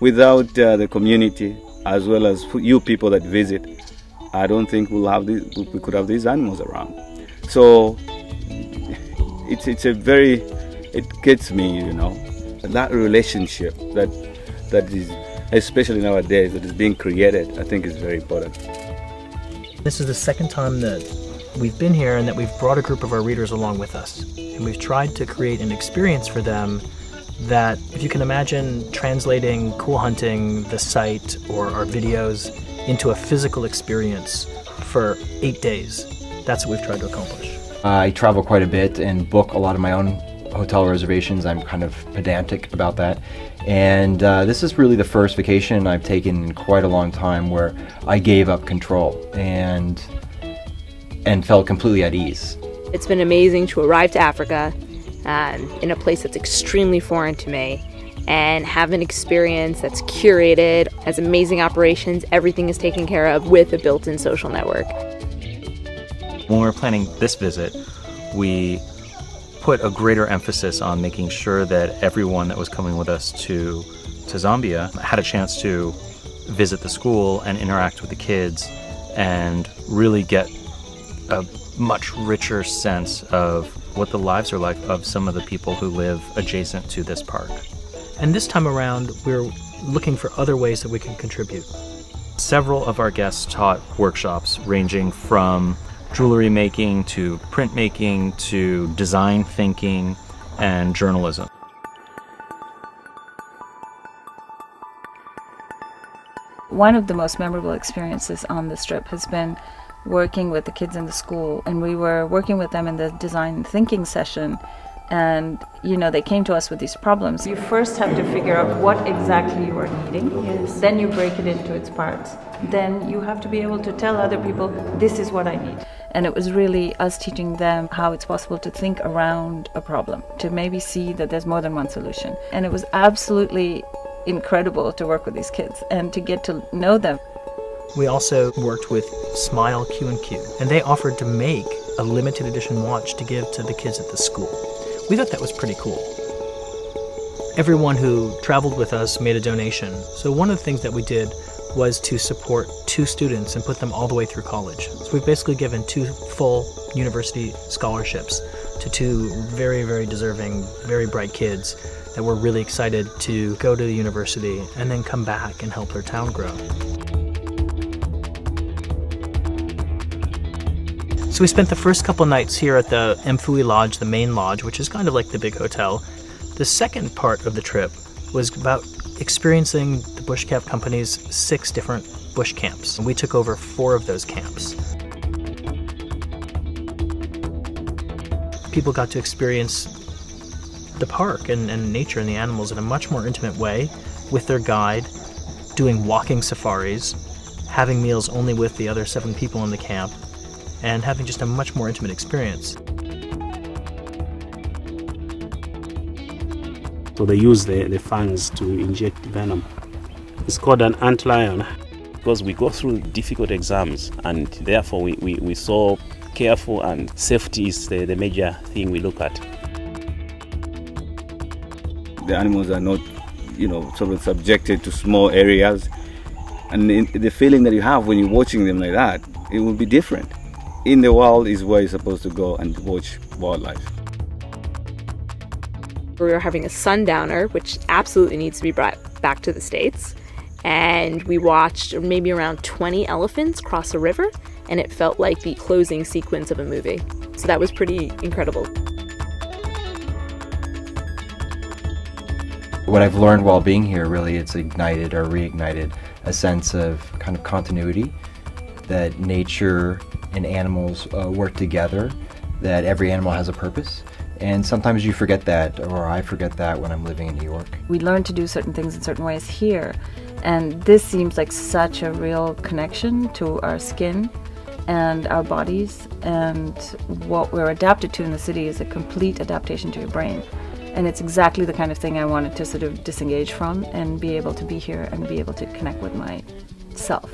without the community as well as you people that visit, I don't think we could have these animals around. So it gets me, you know, that relationship that is, especially nowadays, that is being created, I think is very important. This is the second time that we've been here and that we've brought a group of our readers along with us. And we've tried to create an experience for them that, if you can imagine translating Cool Hunting, the site, or our videos into a physical experience for 8 days. That's what we've tried to accomplish. I travel quite a bit and book a lot of my own hotel reservations. I'm kind of pedantic about that. And this is really the first vacation I've taken in quite a long time where I gave up control and felt completely at ease. It's been amazing to arrive to Africa in a place that's extremely foreign to me and have an experience that's curated, has amazing operations, everything is taken care of with a built-in social network. When we were planning this visit, we put a greater emphasis on making sure that everyone that was coming with us to Zambia had a chance to visit the school and interact with the kids and really get a much richer sense of what the lives are like of some of the people who live adjacent to this park. And this time around, we're looking for other ways that we can contribute. Several of our guests taught workshops ranging from jewelry making to printmaking to design thinking and journalism. One of the most memorable experiences on this trip has been working with the kids in the school, and we were working with them in the design thinking session, and you know, they came to us with these problems. You first have to figure out what exactly you are needing. Yes. Then you break it into its parts. Then you have to be able to tell other people, this is what I need. And it was really us teaching them how it's possible to think around a problem, to maybe see that there's more than one solution. And it was absolutely incredible to work with these kids and to get to know them. We also worked with Smile Q&Q, and they offered to make a limited edition watch to give to the kids at the school. We thought that was pretty cool. Everyone who traveled with us made a donation. So one of the things that we did was to support 2 students and put them all the way through college. So we've basically given 2 full university scholarships to 2 very, very deserving, very bright kids that were really excited to go to the university and then come back and help their town grow. So we spent the first couple nights here at the Mfuwe Lodge, the main lodge, which is kind of like the big hotel. The second part of the trip was about experiencing the Bushcamp Company's 6 different bush camps. And we took over 4 of those camps. People got to experience the park and nature and the animals in a much more intimate way with their guide, doing walking safaris, having meals only with the other 7 people in the camp, and having just a much more intimate experience. So they use the fangs to inject venom. It's called an antlion. Because we go through difficult exams, and therefore we so careful, and safety is the major thing we look at. The animals are not, you know, sort of subjected to small areas, and the feeling that you have when you're watching them like that, it will be different. In the wild is where you're supposed to go and watch wildlife. We were having a sundowner, which absolutely needs to be brought back to the States. And we watched maybe around 20 elephants cross a river, and it felt like the closing sequence of a movie. So that was pretty incredible. What I've learned while being here, really, it's ignited or reignited a sense of kind of continuity, that nature and animals work together, that every animal has a purpose. And sometimes you forget that, or I forget that when I'm living in New York. We learn to do certain things in certain ways here, and this seems like such a real connection to our skin and our bodies, and what we're adapted to in the city is a complete adaptation to your brain. And it's exactly the kind of thing I wanted to sort of disengage from and be able to be here and be able to connect with myself.